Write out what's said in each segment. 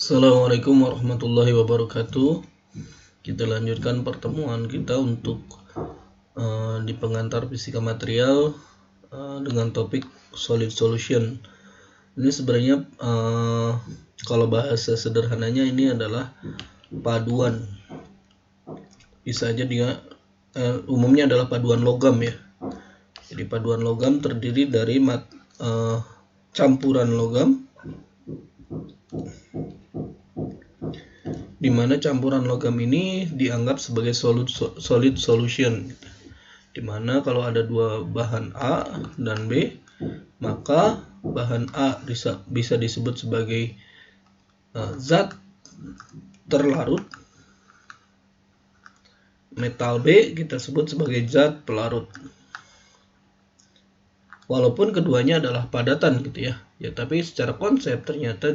Assalamualaikum warahmatullahi wabarakatuh. Kita lanjutkan pertemuan kita untuk di pengantar fisika material dengan topik solid solution. Ini sebenarnya kalau bahasa sederhananya ini adalah paduan. Bisa aja dia umumnya adalah paduan logam ya. Jadi paduan logam terdiri dari campuran logam, di mana campuran logam ini dianggap sebagai solid solution, di mana kalau ada dua bahan A dan B, maka bahan A bisa disebut sebagai zat terlarut, metal B kita sebut sebagai zat pelarut. Walaupun keduanya adalah padatan gitu ya, tapi secara konsep ternyata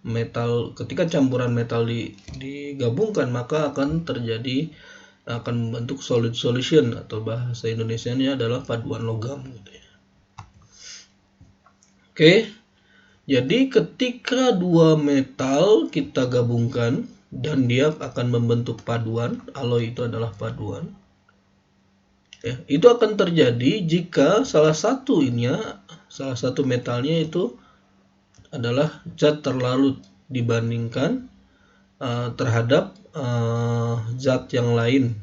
metal, ketika campuran metal digabungkan maka akan membentuk solid solution, atau bahasa Indonesianya adalah paduan logam gitu ya. Oke. Jadi ketika dua metal kita gabungkan dan dia akan membentuk paduan, alloy itu adalah paduan. Ya, itu akan terjadi jika salah satu metalnya itu adalah zat terlarut dibandingkan terhadap zat yang lain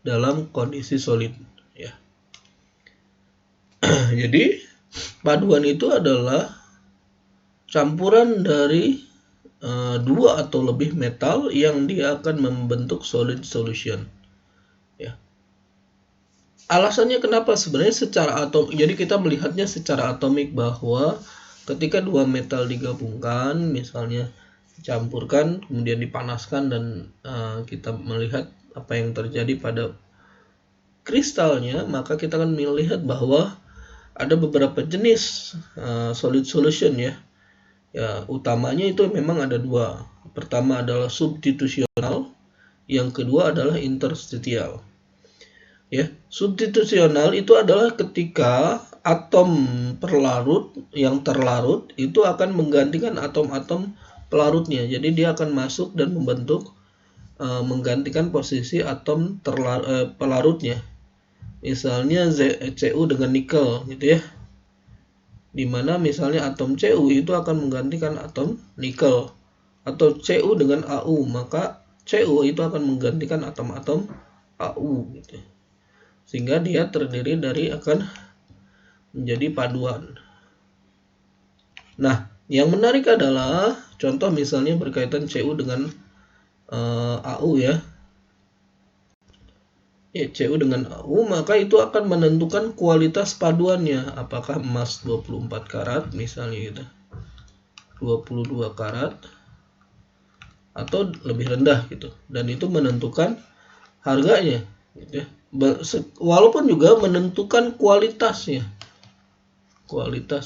dalam kondisi solid ya. Jadi paduan itu adalah campuran dari dua atau lebih metal yang dia akan membentuk solid solution ya. Alasannya kenapa? Sebenarnya secara atom, jadi kita melihatnya secara atomik, bahwa ketika dua metal digabungkan, misalnya dicampurkan, kemudian dipanaskan, dan kita melihat apa yang terjadi pada kristalnya, maka kita akan melihat bahwa ada beberapa jenis solid solution ya. Utamanya itu memang ada dua. Pertama adalah substitusional, yang kedua adalah interstitial. Ya, substitusional itu adalah ketika atom yang terlarut itu akan menggantikan atom-atom pelarutnya. Jadi dia akan masuk dan menggantikan posisi atom pelarutnya. Misalnya Cu dengan nikel gitu ya. Dimana misalnya atom Cu itu akan menggantikan atom nikel, atau Cu dengan Au, maka Cu itu akan menggantikan atom-atom Au gitu. Sehingga dia terdiri dari akan menjadi paduan. Nah, yang menarik adalah contoh misalnya berkaitan Cu dengan Au ya. Cu dengan Au, maka itu akan menentukan kualitas paduannya. Apakah emas 24 karat misalnya gitu, 22 karat, atau lebih rendah gitu. Dan itu menentukan harganya gitu ya. Walaupun juga menentukan kualitasnya.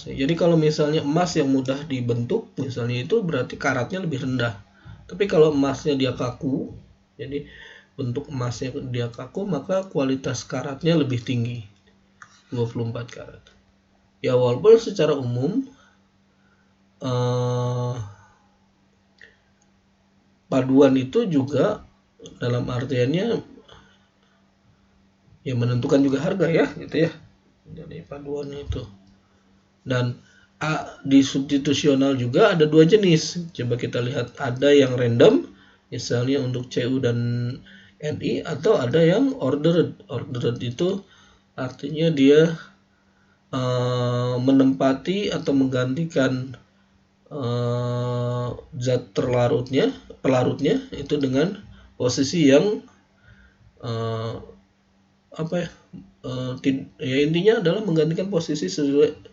Jadi kalau misalnya emas yang mudah dibentuk misalnya, itu berarti karatnya lebih rendah. Tapi kalau emasnya dia kaku, jadi bentuk emasnya dia kaku, maka kualitas karatnya lebih tinggi, 24 karat. Ya, walaupun secara umum paduan itu juga dalam artiannya ya menentukan juga harga ya gitu ya. Jadi paduan itu. Dan di substitusional juga ada dua jenis. Coba kita lihat, ada yang random misalnya untuk Cu dan Ni, atau ada yang ordered. Ordered itu artinya dia menempati atau menggantikan zat pelarutnya itu dengan posisi yang intinya adalah menggantikan posisi sesuai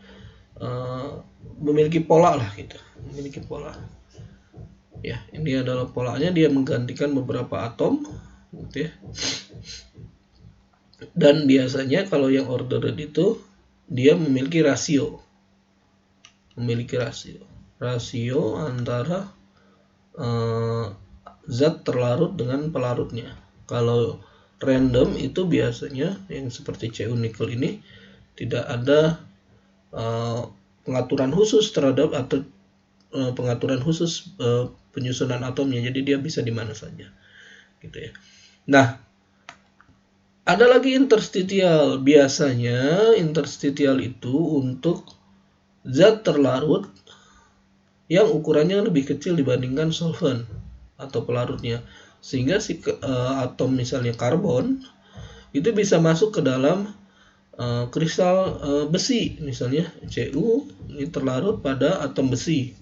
memiliki pola lah gitu, memiliki pola. Ya, ini adalah polanya, dia menggantikan beberapa atom gitu ya. Dan biasanya kalau yang ordered itu dia memiliki rasio antara zat terlarut dengan pelarutnya. Kalau random itu biasanya yang seperti Cu nikel ini tidak ada pengaturan khusus terhadap, atau pengaturan khusus penyusunan atomnya, jadi dia bisa di mana saja gitu ya. Nah, ada lagi interstitial. Biasanya interstitial itu untuk zat terlarut yang ukurannya lebih kecil dibandingkan solvent atau pelarutnya, sehingga si atom misalnya karbon itu bisa masuk ke dalam kristal besi, misalnya Cu ini terlarut pada atom besi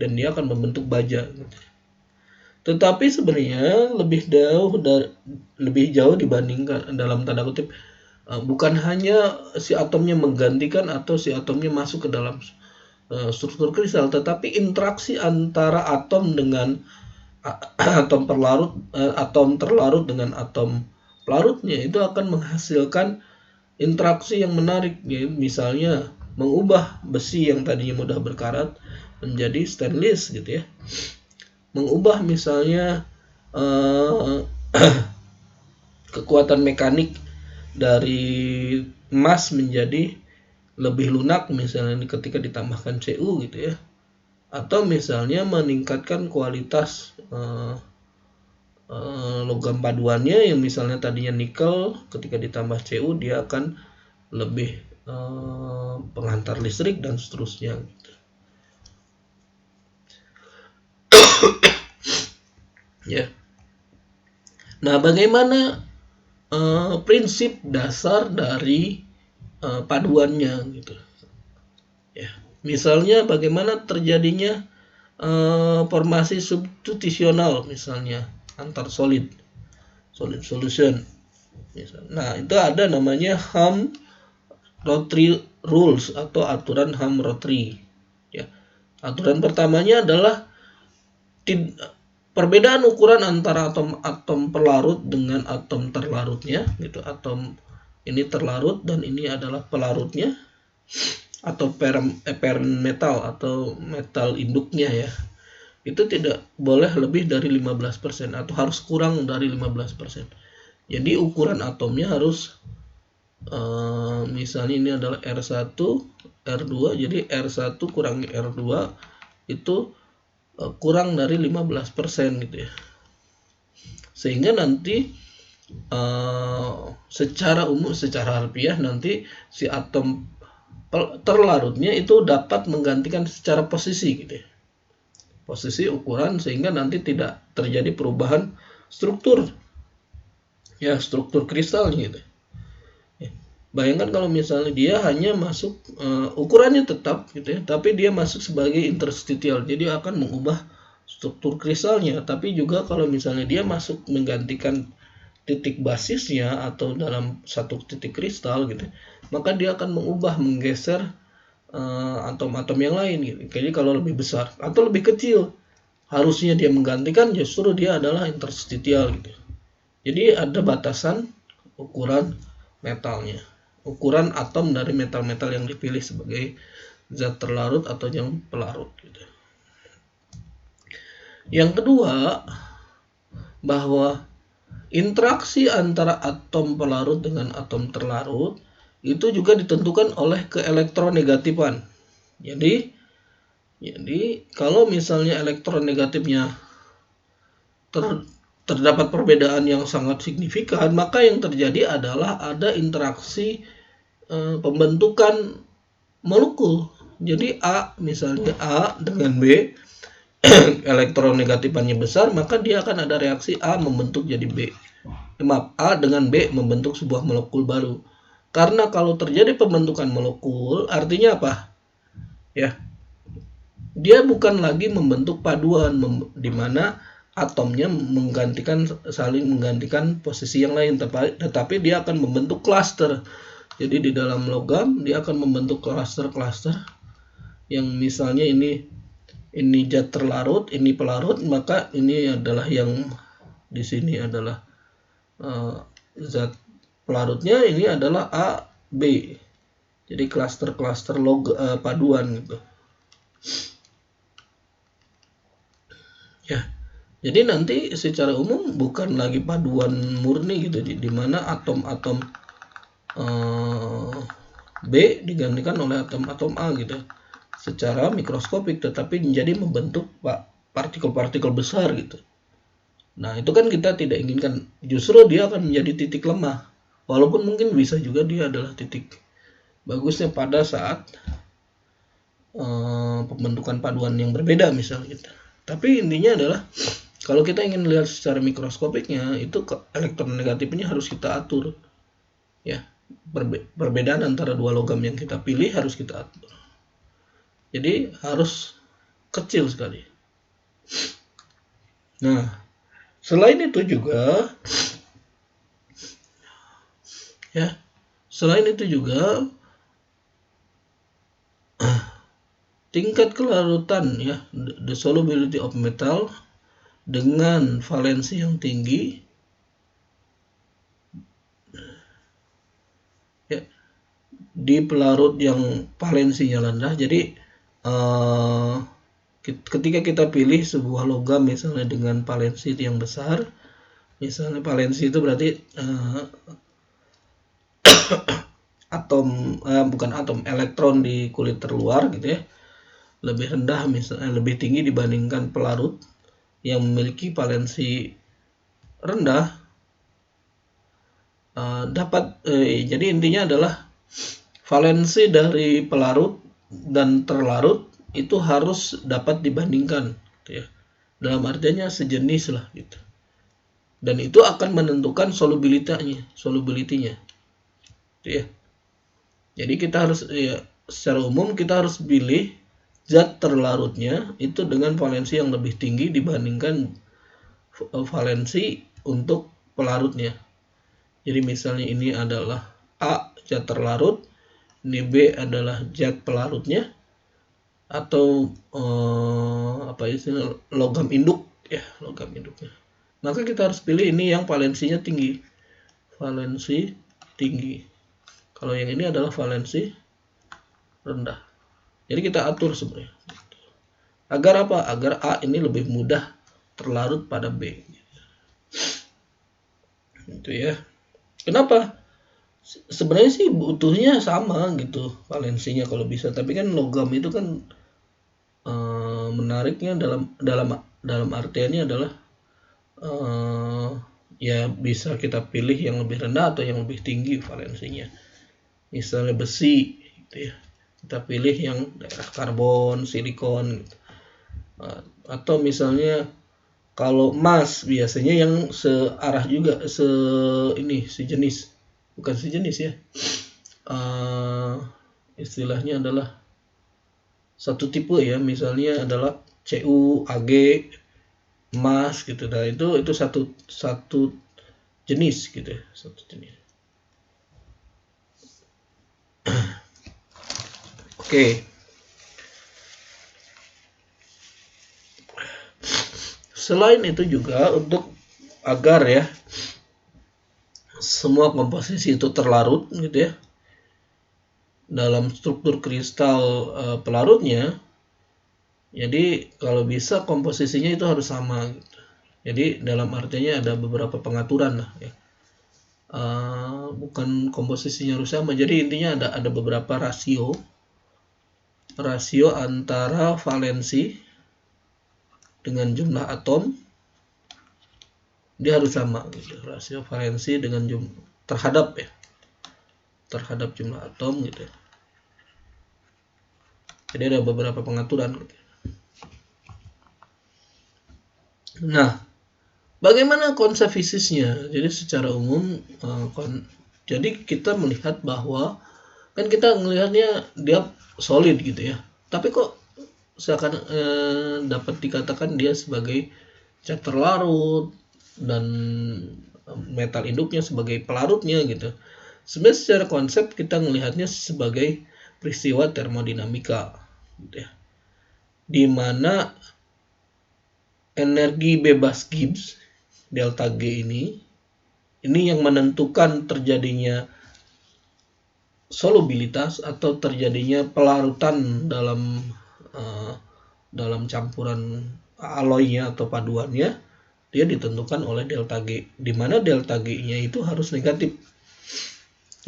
dan dia akan membentuk baja gitu. Tetapi sebenarnya lebih jauh dibandingkan, dalam tanda kutip, bukan hanya si atomnya menggantikan atau si atomnya masuk ke dalam struktur kristal, tetapi interaksi antara atom dengan atom terlarut dengan atom pelarutnya itu akan menghasilkan interaksi yang menarik, ya. Misalnya mengubah besi yang tadinya mudah berkarat menjadi stainless gitu ya. Mengubah misalnya kekuatan mekanik dari emas menjadi lebih lunak misalnya ketika ditambahkan Cu gitu ya. Atau misalnya meningkatkan kualitas logam paduannya yang misalnya tadinya nikel, ketika ditambah Cu dia akan lebih penghantar listrik dan seterusnya gitu. Ya. Nah, bagaimana prinsip dasar dari paduannya gitu. Ya. Misalnya bagaimana terjadinya formasi substitusional misalnya antar solid solution. Nah, itu ada namanya Ham-Rotary rules atau aturan Ham-Rotary. Ya. Aturan pertamanya adalah perbedaan ukuran antara atom pelarut dengan atom terlarutnya gitu. Atom ini terlarut dan ini adalah pelarutnya, atau parent metal atau metal induknya ya. Itu tidak boleh lebih dari 15% atau harus kurang dari 15%. Jadi ukuran atomnya harus misalnya ini adalah R1, R2, jadi R1 kurangi R2 itu kurang dari 15% gitu ya. Sehingga nanti secara umum, secara harfiah nanti si atom terlarutnya itu dapat menggantikan secara posisi gitu ya. Posisi ukuran, sehingga nanti tidak terjadi perubahan struktur. Ya, struktur kristalnya gitu. Ya. Bayangkan kalau misalnya dia hanya masuk ukurannya tetap gitu ya, tapi dia masuk sebagai interstitial, jadi akan mengubah struktur kristalnya. Tapi juga kalau misalnya dia masuk menggantikan titik basisnya atau dalam satu titik kristal gitu, maka dia akan menggeser atom-atom yang lain gitu. Jadi kalau lebih besar atau lebih kecil, harusnya dia menggantikan, justru dia adalah interstitial gitu. Jadi ada batasan ukuran metalnya, ukuran atom dari metal-metal yang dipilih sebagai zat terlarut atau yang pelarut gitu. Yang kedua, bahwa interaksi antara atom pelarut dengan atom terlarut itu juga ditentukan oleh keelektronegatifan. Jadi kalau misalnya elektronegatifnya terdapat perbedaan yang sangat signifikan, maka yang terjadi adalah ada interaksi pembentukan molekul. Jadi misalnya A dengan B, elektronegatifannya besar, maka dia akan ada reaksi A membentuk jadi B. A dengan B membentuk sebuah molekul baru. Karena kalau terjadi pembentukan molekul, artinya apa? Ya, dia bukan lagi membentuk paduan di mana atomnya saling menggantikan posisi yang lain, tetapi dia akan membentuk klaster. Jadi di dalam logam dia akan membentuk klaster-klaster yang misalnya ini zat terlarut, ini pelarut, maka ini adalah yang di sini adalah zat pelarutnya, ini adalah A, B. Jadi klaster-klaster paduan gitu. Ya. Jadi nanti secara umum bukan lagi paduan murni gitu, di mana atom-atom B digantikan oleh atom-atom A gitu. secara mikroskopik, tetapi menjadi membentuk partikel-partikel besar gitu. Nah, itu kan kita tidak inginkan. Justru dia akan menjadi titik lemah. Walaupun mungkin bisa juga dia adalah titik bagusnya pada saat pembentukan paduan yang berbeda misalnya gitu. Tapi intinya adalah kalau kita ingin lihat secara mikroskopiknya, itu elektronegatifnya harus kita atur. Ya, perbedaan antara dua logam yang kita pilih harus kita atur. Jadi harus kecil sekali. Nah, selain itu juga tingkat kelarutan ya, the solubility of metal dengan valensi yang tinggi ya, di pelarut yang valensinya rendah. Jadi ketika kita pilih sebuah logam misalnya dengan valensi yang besar, misalnya valensi itu berarti elektron di kulit terluar gitu ya, lebih rendah misalnya, lebih tinggi dibandingkan pelarut yang memiliki valensi rendah, jadi intinya adalah valensi dari pelarut dan terlarut itu harus dapat dibandingkan gitu ya. Dalam artinya sejenis lah gitu. Dan itu akan menentukan solubilitinya gitu ya. Jadi kita harus secara umum kita harus pilih zat terlarutnya itu dengan valensi yang lebih tinggi dibandingkan valensi untuk pelarutnya. Jadi misalnya ini adalah A zat terlarut, ini B adalah zat pelarutnya, atau logam induk ya, logam induknya. Maka kita harus pilih ini yang valensinya tinggi. Valensi tinggi. Kalau yang ini adalah valensi rendah. Jadi kita atur sebenarnya. Agar apa? Agar A ini lebih mudah terlarut pada B. Itu ya. Kenapa? Sebenarnya sih butuhnya sama gitu valensinya kalau bisa, tapi kan logam itu kan menariknya dalam artiannya adalah ya bisa kita pilih yang lebih rendah atau yang lebih tinggi valensinya. Misalnya besi gitu ya, kita pilih yang daerah karbon, silikon gitu. Atau misalnya kalau emas biasanya yang searah juga, sejenis, bukan sejenis ya, istilahnya adalah satu tipe ya, misalnya adalah Cu, Ag, emas gitu. Nah itu satu jenis gitu ya, satu jenis. Oke. Selain itu juga untuk agar ya semua komposisi itu terlarut gitu ya dalam struktur kristal pelarutnya. Jadi kalau bisa komposisinya itu harus sama gitu. Jadi dalam artinya ada beberapa pengaturan lah ya. Bukan komposisinya harus sama. Jadi intinya ada beberapa rasio antara valensi dengan jumlah atom, dia harus sama gitu. Rasio valensi dengan terhadap jumlah atom gitu. Jadi ada beberapa pengaturan gitu. Nah, bagaimana konsep fisisnya? Jadi secara umum jadi kita melihat bahwa kan kita melihatnya dia solid gitu ya. Tapi kok seakan dapat dikatakan dia sebagai zat terlarut dan metal induknya sebagai pelarutnya gitu. Sebenarnya secara konsep kita melihatnya sebagai peristiwa termodinamika gitu ya. Di mana energi bebas Gibbs delta G ini yang menentukan terjadinya solubilitas atau terjadinya pelarutan dalam campuran aloynya atau paduannya, dia ditentukan oleh delta G, di mana delta G-nya itu harus negatif.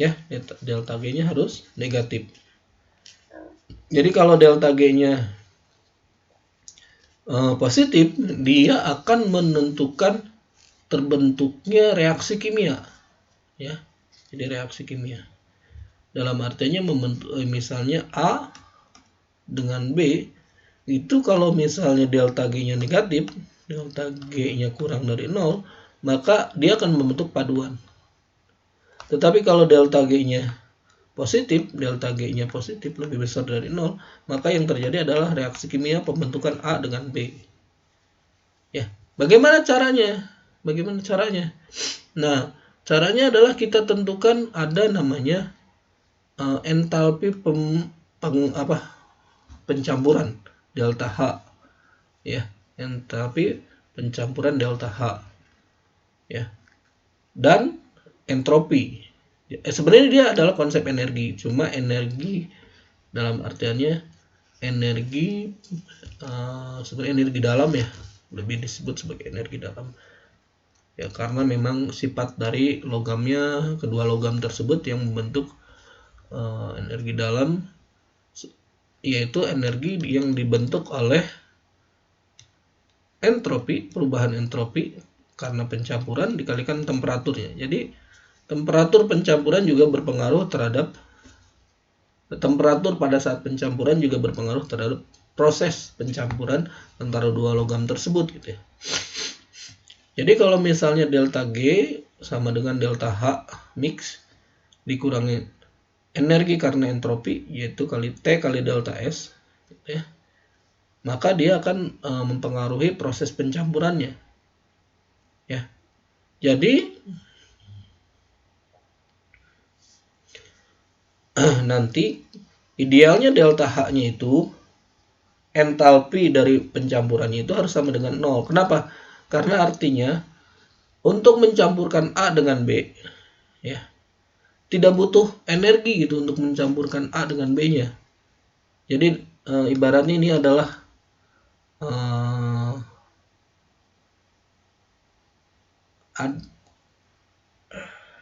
Ya, delta G-nya harus negatif. Jadi kalau delta G-nya positif, dia akan menentukan terbentuknya reaksi kimia, ya. Jadi reaksi kimia. Dalam artinya misalnya A dengan B itu kalau misalnya delta G-nya negatif, delta G-nya kurang dari 0, maka dia akan membentuk paduan. Tetapi kalau delta G-nya positif, delta G-nya positif lebih besar dari 0, maka yang terjadi adalah reaksi kimia pembentukan A dengan B. Ya, bagaimana caranya? Bagaimana caranya? Nah, caranya adalah kita tentukan ada namanya entalpi pencampuran delta H, ya, entalpi pencampuran delta H, ya, dan entropi. Sebenarnya dia adalah konsep energi, cuma energi dalam artiannya energi sebenarnya energi dalam, ya, lebih disebut sebagai energi dalam, ya, karena memang sifat dari logamnya, kedua logam tersebut yang membentuk energi dalam, yaitu energi yang dibentuk oleh entropi, perubahan entropi karena pencampuran dikalikan temperaturnya. Jadi temperatur pencampuran juga berpengaruh terhadap temperatur pada saat pencampuran juga berpengaruh terhadap proses pencampuran antara dua logam tersebut, gitu ya. Jadi kalau misalnya delta G sama dengan delta H mix dikurangi energi karena entropi, yaitu kali T kali delta S, gitu ya, maka dia akan mempengaruhi proses pencampurannya, ya. Jadi nanti idealnya delta H-nya itu entalpi dari pencampurannya itu harus sama dengan 0. Kenapa? Karena artinya untuk mencampurkan A dengan B, ya, tidak butuh energi gitu untuk mencampurkan A dengan B-nya. Jadi ibaratnya ini adalah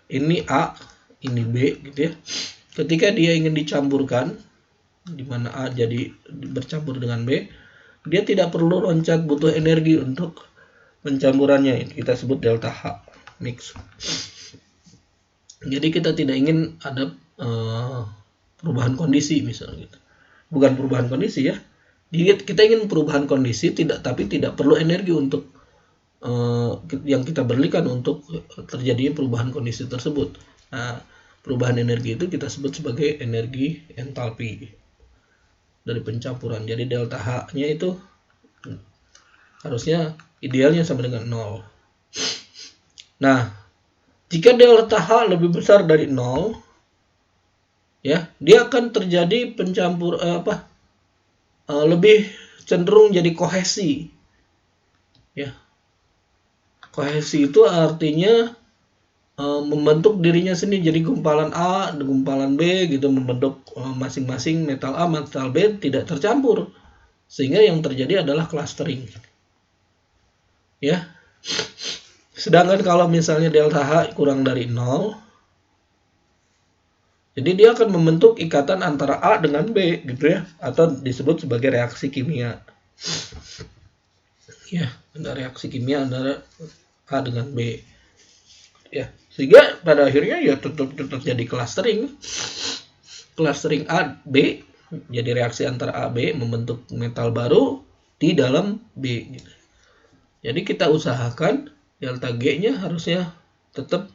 ini A, ini B, gitu ya. Ketika dia ingin dicampurkan, di mana A jadi bercampur dengan B, dia tidak perlu loncat butuh energi untuk pencampurannya. Kita sebut delta H mix. Jadi kita tidak ingin ada perubahan kondisi misalnya gitu. Bukan perubahan kondisi, ya. Kita ingin perubahan kondisi tapi tidak perlu energi untuk yang kita berikan untuk terjadinya perubahan kondisi tersebut. Nah, perubahan energi itu kita sebut sebagai energi entalpi dari pencampuran. Jadi delta H-nya itu harusnya idealnya sama dengan 0. Nah, jika delta H lebih besar dari 0, ya, dia akan terjadi lebih cenderung jadi kohesi, ya. Kohesi itu artinya membentuk dirinya sendiri, jadi gumpalan A dan gumpalan B gitu, membentuk masing-masing metal A, metal B tidak tercampur, sehingga yang terjadi adalah clustering, ya. Sedangkan kalau misalnya delta H kurang dari 0, jadi dia akan membentuk ikatan antara A dengan B, gitu ya, atau disebut sebagai reaksi kimia, ya, ada reaksi kimia antara A dengan B, ya, sehingga pada akhirnya ya tetap terjadi clustering A B, jadi reaksi antara A B membentuk metal baru di dalam B, gitu. Jadi kita usahakan delta G-nya harusnya tetap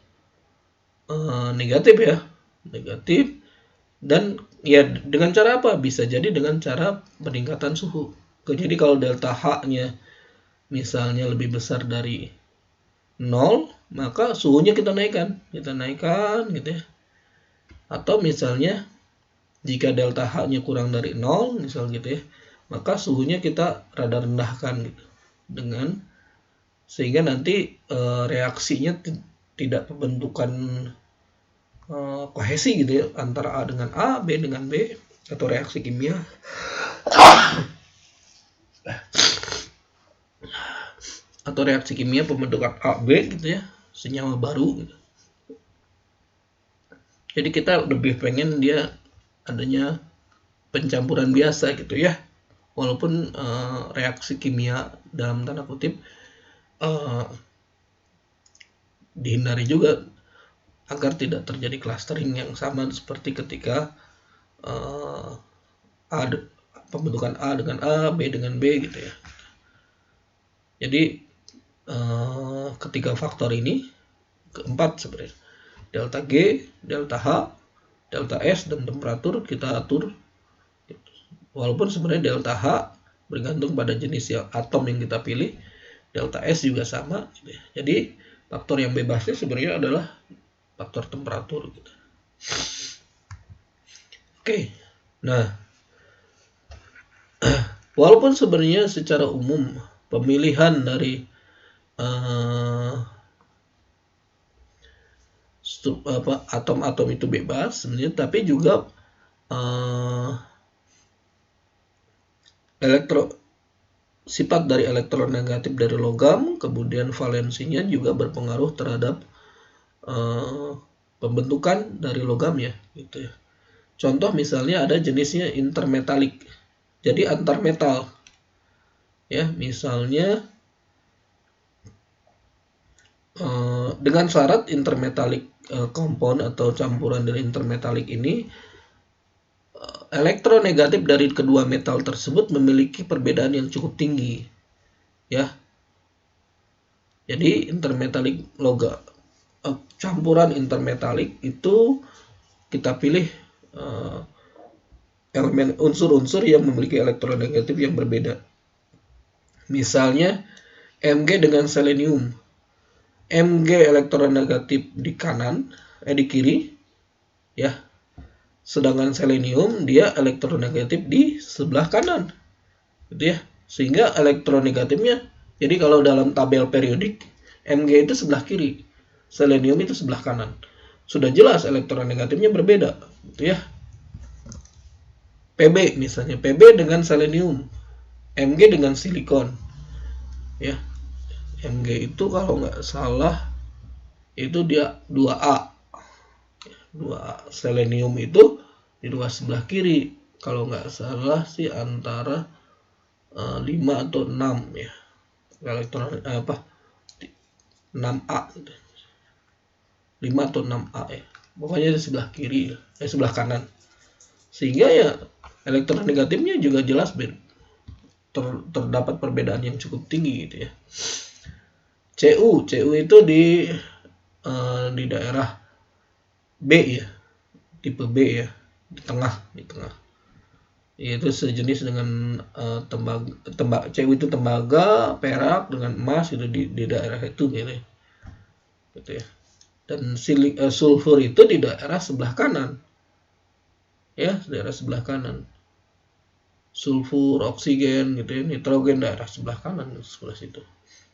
negatif, ya, negatif. Dan ya dengan cara apa? Bisa jadi dengan cara peningkatan suhu. Jadi kalau delta H-nya misalnya lebih besar dari 0, maka suhunya kita naikkan gitu ya. Atau misalnya jika delta H-nya kurang dari 0 misal gitu ya, maka suhunya kita rada rendahkan gitu, dengan sehingga nanti reaksinya tidak pembentukan kohesi gitu ya, antara A dengan A, B dengan B, atau reaksi kimia atau reaksi kimia pembentukan A, B gitu ya, senyawa baru gitu. Jadi kita lebih pengen dia adanya pencampuran biasa gitu ya. Walaupun reaksi kimia dalam tanda kutip dihindari juga agar tidak terjadi clustering yang sama seperti ketika pembentukan A dengan A, B dengan B gitu ya. Jadi ketiga faktor ini, keempat sebenarnya, delta G, delta H, delta S, dan temperatur kita atur. Walaupun sebenarnya delta H bergantung pada jenis atom yang kita pilih, delta S juga sama gitu ya. Jadi faktor yang bebasnya sebenarnya adalah faktor temperatur gitu. Oke. Nah, walaupun sebenarnya secara umum pemilihan dari atom-atom itu bebas sebenarnya, tapi juga sifat dari elektronegatif dari logam, kemudian valensinya juga berpengaruh terhadap pembentukan dari logam ya, gitu ya. Contoh misalnya ada jenisnya intermetalik, jadi antar metal. Ya, misalnya dengan syarat intermetalik compound atau campuran dari intermetalik ini, elektronegatif dari kedua metal tersebut memiliki perbedaan yang cukup tinggi. Ya. Jadi intermetalik logam, campuran intermetalik itu kita pilih elemen unsur-unsur yang memiliki elektronegatif yang berbeda. Misalnya Mg dengan selenium. Mg elektronegatif di kanan, di kiri, ya. Sedangkan selenium dia elektronegatif di sebelah kanan, gitu ya. Sehingga elektronegatifnya, jadi kalau dalam tabel periodik, Mg itu sebelah kiri, selenium itu sebelah kanan. Sudah jelas elektronegatifnya berbeda, gitu ya. Pb misalnya, Pb dengan selenium, Mg dengan silikon, ya. Mg itu kalau nggak salah itu dia 2A. 2A. Selenium itu di dua sebelah kiri. Kalau nggak salah sih antara 5 atau 6 ya. Elektron 6A gitu. 5 atau 6A ya. Pokoknya di sebelah kiri ya, sebelah kanan. Sehingga ya elektronegatifnya juga jelas terdapat perbedaan yang cukup tinggi gitu ya. Cu itu di daerah B ya, tipe B ya, di tengah. Itu sejenis dengan Cu itu tembaga, perak dengan emas itu di daerah itu gitu ya. Dan sulfur itu di daerah sebelah kanan. Ya, daerah sebelah kanan. Sulfur, oksigen gitu ya, nitrogen daerah sebelah kanan, sebelah situ.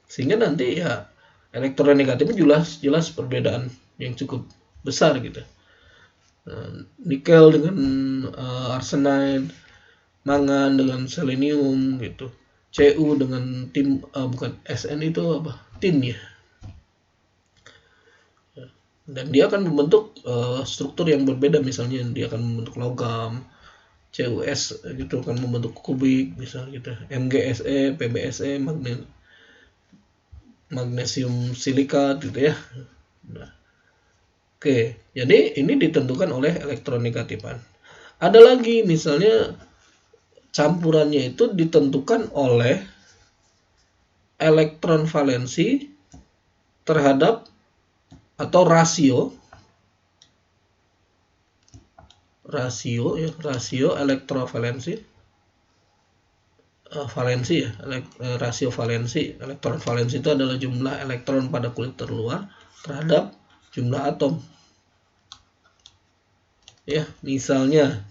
Sehingga nanti ya elektronegatifnya jelas perbedaan yang cukup besar gitu. Nikel dengan arsenide, mangan dengan selenium gitu. Cu dengan bukan Sn itu apa? Tin ya. Dan dia akan membentuk struktur yang berbeda, misalnya dia akan membentuk logam. CuS gitu akan membentuk kubik misalnya gitu. MgSe, PbSe, magnesium silikat gitu ya. Nah, oke, jadi ini ditentukan oleh elektronegatifan. Ada lagi misalnya campurannya itu ditentukan oleh elektron valensi terhadap atau rasio elektrovalensi valensi ya, rasio valensi. Elektron valensi itu adalah jumlah elektron pada kulit terluar terhadap jumlah atom. Ya, misalnya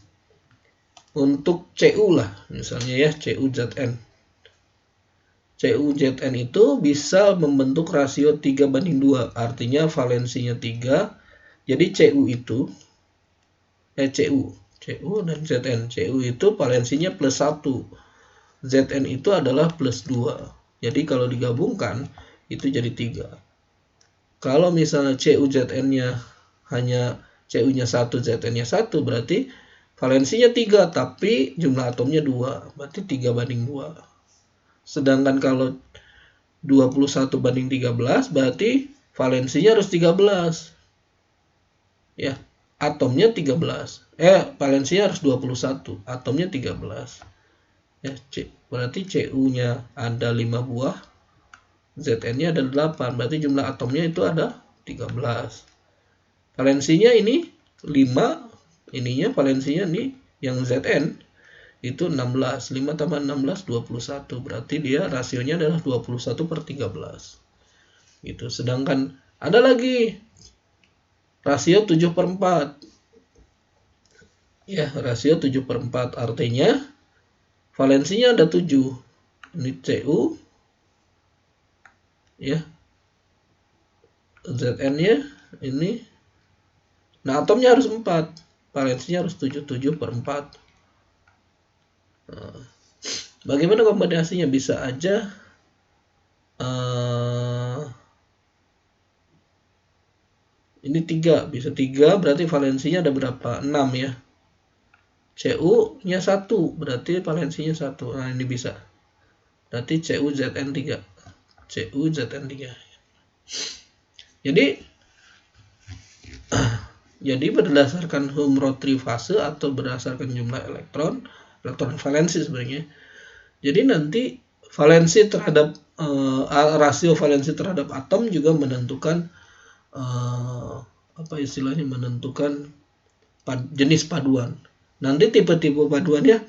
untuk Cu lah, misalnya ya, CuZn. CuZn itu bisa membentuk rasio 3:2, artinya valensinya 3. Jadi Cu itu Cu dan Zn. Cu itu valensinya +1. Zn itu adalah +2. Jadi kalau digabungkan itu jadi 3. Kalau misalnya CuZn-nya hanya Cu-nya 1, Zn-nya 1, berarti Valensinya 3 tapi jumlah atomnya 2, berarti 3:2. Sedangkan kalau 21 banding 13 berarti valensinya harus 13. Ya, atomnya 13. Valensinya harus 21, atomnya 13. Ya, berarti Cu-nya ada 5 buah, Zn-nya ada 8, berarti jumlah atomnya itu ada 13. Valensinya ini 5, ininya valensinya nih yang Zn itu 16. 5 tambah 16 21, berarti dia rasionya adalah 21/13 gitu. Sedangkan ada lagi rasio 7/4. Ya, rasio 7/4 artinya valensinya ada 7. Ini Cu, ya, Zn-nya ini. Nah, atomnya harus 4. Valensinya harus 7/4. Nah, bagaimana kombinasinya? Bisa aja ini 3, bisa 3 berarti valensinya ada berapa? 6 ya. Cu-nya 1 berarti valensinya 1. Nah, ini bisa. Berarti CuZn3. CuZn3. Jadi berdasarkan Humrod trifase atau berdasarkan jumlah elektron valensi sebenarnya. Jadi nanti valensi terhadap rasio valensi terhadap atom juga menentukan menentukan jenis paduan. Nanti tipe-tipe paduannya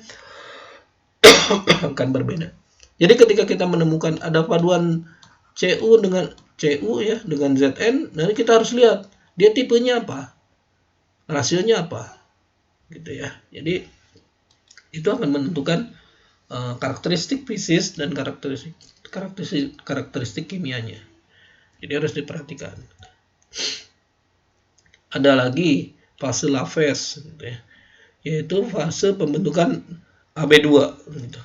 akan berbeda. Jadi ketika kita menemukan ada paduan Cu dengan Cu ya dengan Zn, nanti kita harus lihat dia tipenya apa, rasionya apa, gitu ya. Jadi itu akan menentukan karakteristik fisis dan karakteristik kimianya. Jadi harus diperhatikan. Ada lagi fase Laves, gitu ya, yaitu fase pembentukan Ab2. Gitu.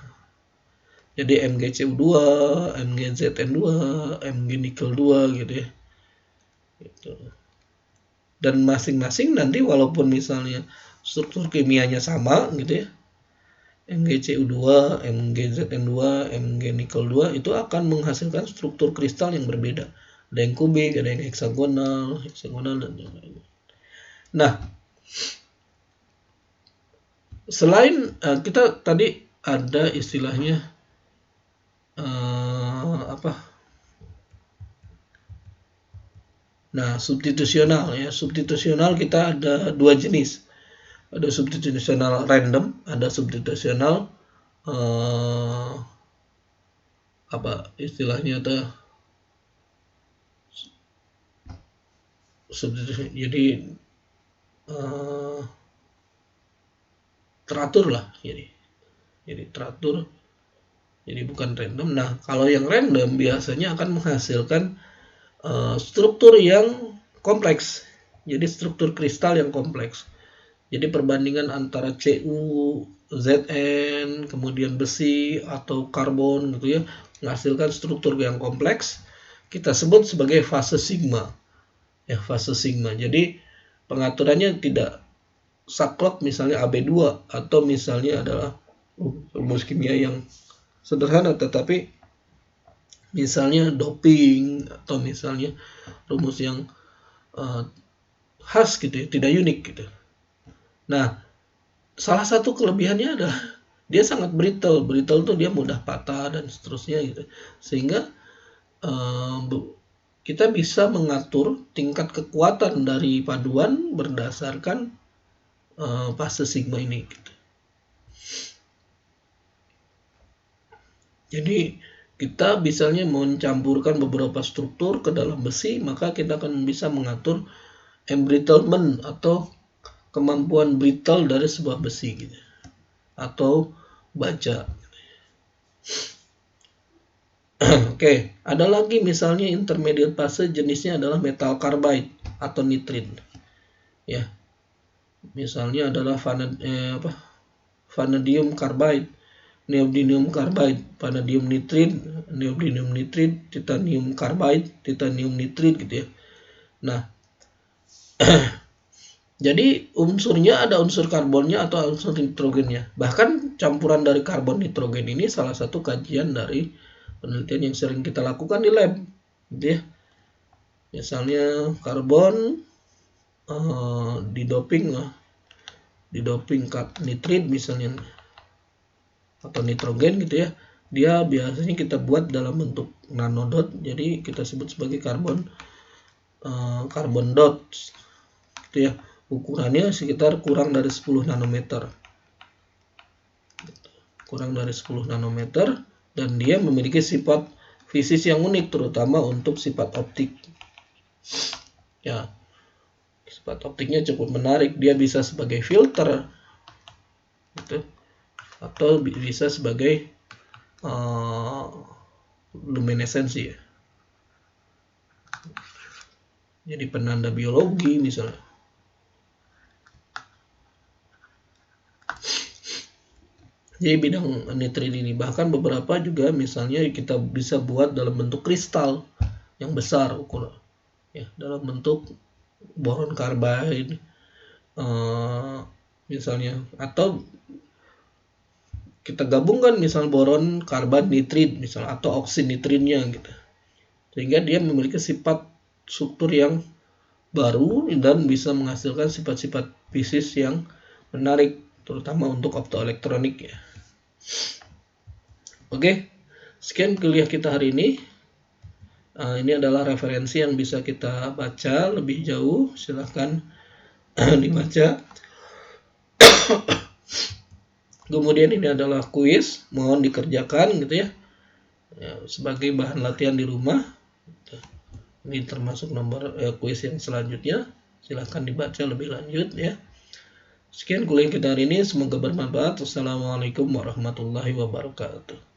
Jadi MgCu2, MgZn2, Mg nikel 2 gitu ya. Gitu. Dan masing-masing nanti walaupun misalnya struktur kimianya sama gitu ya, MgCu2, MgZn2, Mg nikel 2 itu akan menghasilkan struktur kristal yang berbeda. Ada yang kubik, ada yang heksagonal dan lain-lain. Nah, selain kita tadi ada istilahnya substitusional ya. Substitusional kita ada 2 jenis. Ada substitusional random, ada substitusional substitusi. Jadi teratur lah. Jadi teratur. Jadi bukan random. Nah, kalau yang random biasanya akan menghasilkan struktur yang kompleks. Jadi struktur kristal yang kompleks. Jadi perbandingan antara Cu, Zn, kemudian besi atau karbon gitu ya, menghasilkan struktur yang kompleks. Kita sebut sebagai fase sigma. Ya, fase sigma. Jadi pengaturannya tidak saklek misalnya Ab2 atau misalnya adalah rumus kimia yang sederhana, tetapi misalnya doping atau misalnya rumus yang khas gitu ya, tidak unik gitu. Nah, salah satu kelebihannya adalah dia sangat brittle. Brittle tuh dia mudah patah dan seterusnya gitu. Sehingga kita bisa mengatur tingkat kekuatan dari paduan berdasarkan fase sigma ini gitu. Jadi kita misalnya mencampurkan beberapa struktur ke dalam besi, maka kita akan bisa mengatur embrittlement atau kemampuan brittle dari sebuah besi gitu, atau baja. Oke, ada lagi misalnya intermediate fase, jenisnya adalah metal carbide atau nitrit. Ya. Misalnya adalah vanadium carbide, neodymium carbide, vanadium nitrit, neodymium nitrit, titanium carbide, titanium nitrit gitu ya. Nah, Jadi unsurnya ada unsur karbonnya atau unsur nitrogennya. Bahkan campuran dari karbon nitrogen ini salah satu kajian dari penelitian yang sering kita lakukan di lab, gitu ya. Misalnya karbon didoping nitrit misalnya atau nitrogen gitu ya. Dia biasanya kita buat dalam bentuk nanodot, jadi kita sebut sebagai karbon dot, gitu ya. Ukurannya sekitar kurang dari 10 nanometer. Dan dia memiliki sifat fisis yang unik, terutama untuk sifat optik. Ya, sifat optiknya cukup menarik. Dia bisa sebagai filter, gitu, atau bisa sebagai luminesensi, ya. Jadi penanda biologi misalnya. Jadi bidang nitrit ini, bahkan beberapa juga misalnya kita bisa buat dalam bentuk kristal yang besar ukuran, ya, dalam bentuk boron karbid misalnya, atau kita gabungkan misal boron karbon nitrit misal atau oksinitrinnya gitu, sehingga dia memiliki sifat struktur yang baru dan bisa menghasilkan sifat-sifat fisis yang menarik, terutama untuk optoelektronik, ya. Oke, sekian kuliah kita hari ini. Ini adalah referensi yang bisa kita baca lebih jauh, silahkan dibaca. Kemudian ini adalah kuis, mohon dikerjakan gitu ya, sebagai bahan latihan di rumah. Ini termasuk nomor kuis yang selanjutnya, silahkan dibaca lebih lanjut, ya. Sekian kuliah kita hari ini, semoga bermanfaat. Wassalamualaikum warahmatullahi wabarakatuh.